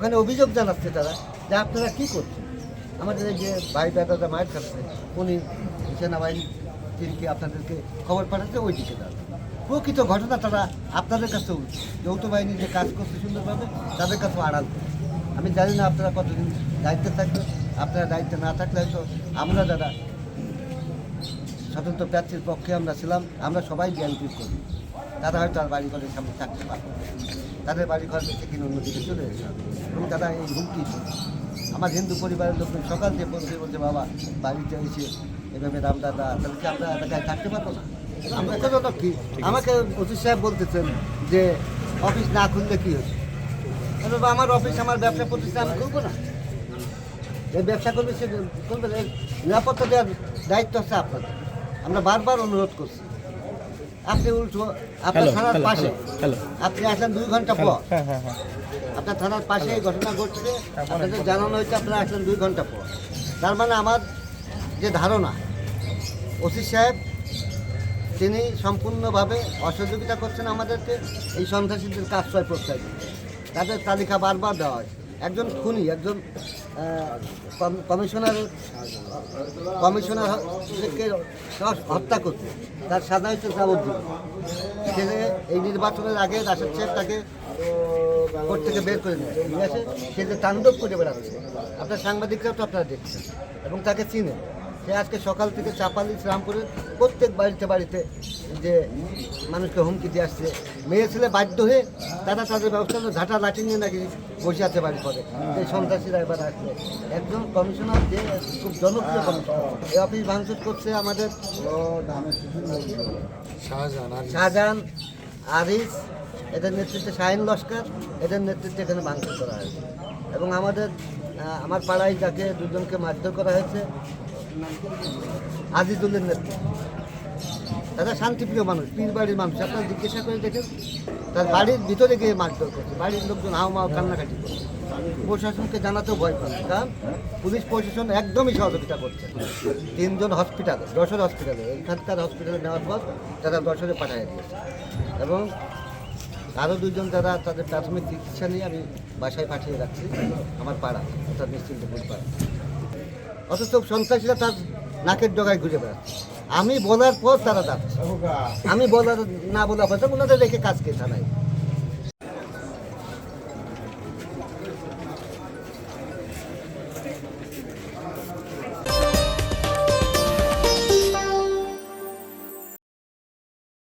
ওখানে অভিযোগ জানাচ্ছে তারা যে আপনারা কী করছেন। আমাদের এই যে ভাই দাদাটা মায়ের খাচ্ছে, উনি সেনাবাহিনী তিনকে আপনাদেরকে খবর পাঠাচ্ছে ওই দিকে যাবে। প্রকৃত ঘটনা তারা আপনাদের কাছেও যৌথ বাহিনী যে কাজ করছে সুন্দরভাবে তাদের কাছেও আড়াল করে। আমি জানি না আপনারা কতদিন দায়িত্বে থাকবে, আপনারা দায়িত্বে না থাকলে হয়তো আমরা যারা স্বতন্ত্র প্রার্থীর পক্ষে আমরা ছিলাম, আমরা সবাই বিএনপির করি, তারা হয়তো আর বাড়ি ঘরের সামনে থাকতে পারবে, তাদের বাড়ি ঘর থেকে কিনে অন্যদিকে চলে এসেছে এবং তারা এই হুমকি। আমার হিন্দু পরিবারের লোকজন সকাল দিয়ে বলছে বাবা বাড়িতে এসে এভাবে রামদাদা, তাহলে কি আমরা এলাকায় থাকতে পারবো না? আমরা কেন কি আমাকে ওসি সাহেব বলতেছেন যে অফিস না খুললে কী হচ্ছে? আমার অফিস আমার ব্যবসা প্রতিষ্ঠান আমি করবো না? এই ব্যবসা করবে সে করবে, নিরাপত্তা দেওয়ার দায়িত্ব আছে আপনাদের। আমরা বারবার অনুরোধ করছি, আপনি উল্টো আপনার থানার পাশে আপনি আসেন 2 ঘন্টা পর, আপনার থানার পাশে এই ঘটনা ঘটছে, আপনাদের জানানো হয়েছে, আপনারা আসলেন 2 ঘন্টা পর। তার মানে আমার যে ধারণা, ওসি সাহেব তিনি সম্পূর্ণভাবে অসহযোগিতা করছেন আমাদেরকে এই সন্ত্রাসীদের আশ্রয় প্রশ্রয় দিতে। তাদের তালিকা বারবার দেওয়া হয়। একজন খুনি, একজন কমিশনারকে হত্যা করতে তার সাজা হচ্ছে যাবজ্জীবন। সে এই নির্বাচনের আগে রাশেদ সাহেব তাকে কোর্ট থেকে বের করে নিয়ে আসে, সে যে তাণ্ডব করে বেড়াচ্ছে, আপনার সাংবাদিকরাও তো আপনারা দেখছেন এবং তাকে চিনেন। সে আজকে সকাল থেকে চাপালি শ্রীরামপুরে প্রত্যেক বাড়িতে যে মানুষকে হুমকি দিয়ে আসছে। মেয়ে ছেলে বাধ্য হয়ে তারা তাদের ব্যবস্থা ঝাঁটা লাঠি নিয়ে নাকি বসে আছে বাড়ি করে, যে সন্ত্রাসীরা এবার আসছে। একজন কমিশনার যে খুব জনপ্রিয় কমিশনার, এই অফিস ভাঙচুর করছে আমাদের শাহজাহান, আরিস, এদের নেতৃত্বে শাহিন লস্কর, এদের নেতৃত্বে এখানে ভাঙচুর করা হয়েছে। এবং আমার পাড়ায় যাকে 2 জনকে মারধর করা হয়েছে আজিজুলের নেতৃত্বে। তারা শান্তিপ্রিয় মানুষ, পীর বাড়ির মানুষ, আপনারা জিজ্ঞাসা করে দেখেন, তার বাড়ির ভিতরে গিয়ে মারধর করছে, বাড়ির লোকজন হাওমাও কান্নাকাটি করছে, প্রশাসনকে জানাতেও ভয় পাচ্ছে, কারণ পুলিশ প্রশাসন একদমই সহযোগিতা করছে। 3 জন হসপিটালে, যশোর হসপিটালে, এইখানকার হসপিটালে নেওয়ার পর তারা যশোরে পাঠিয়ে দিয়েছে এবং আরও 2 জন যারা তাদের প্রাথমিক চিকিৎসা নিয়ে আমি বাসায় পাঠিয়ে রাখছি, আমার পাড়া অর্থাৎ নিশ্চিন্তপুর পাড়া। অথচ সন্ত্রাসীরা তার নাকের ডগায় ঘুরে বেড়াচ্ছে। আমি বলার পর তারা যাচ্ছে, আমি না বলার পর ওনাদের রেখে কাজ কে থানায়।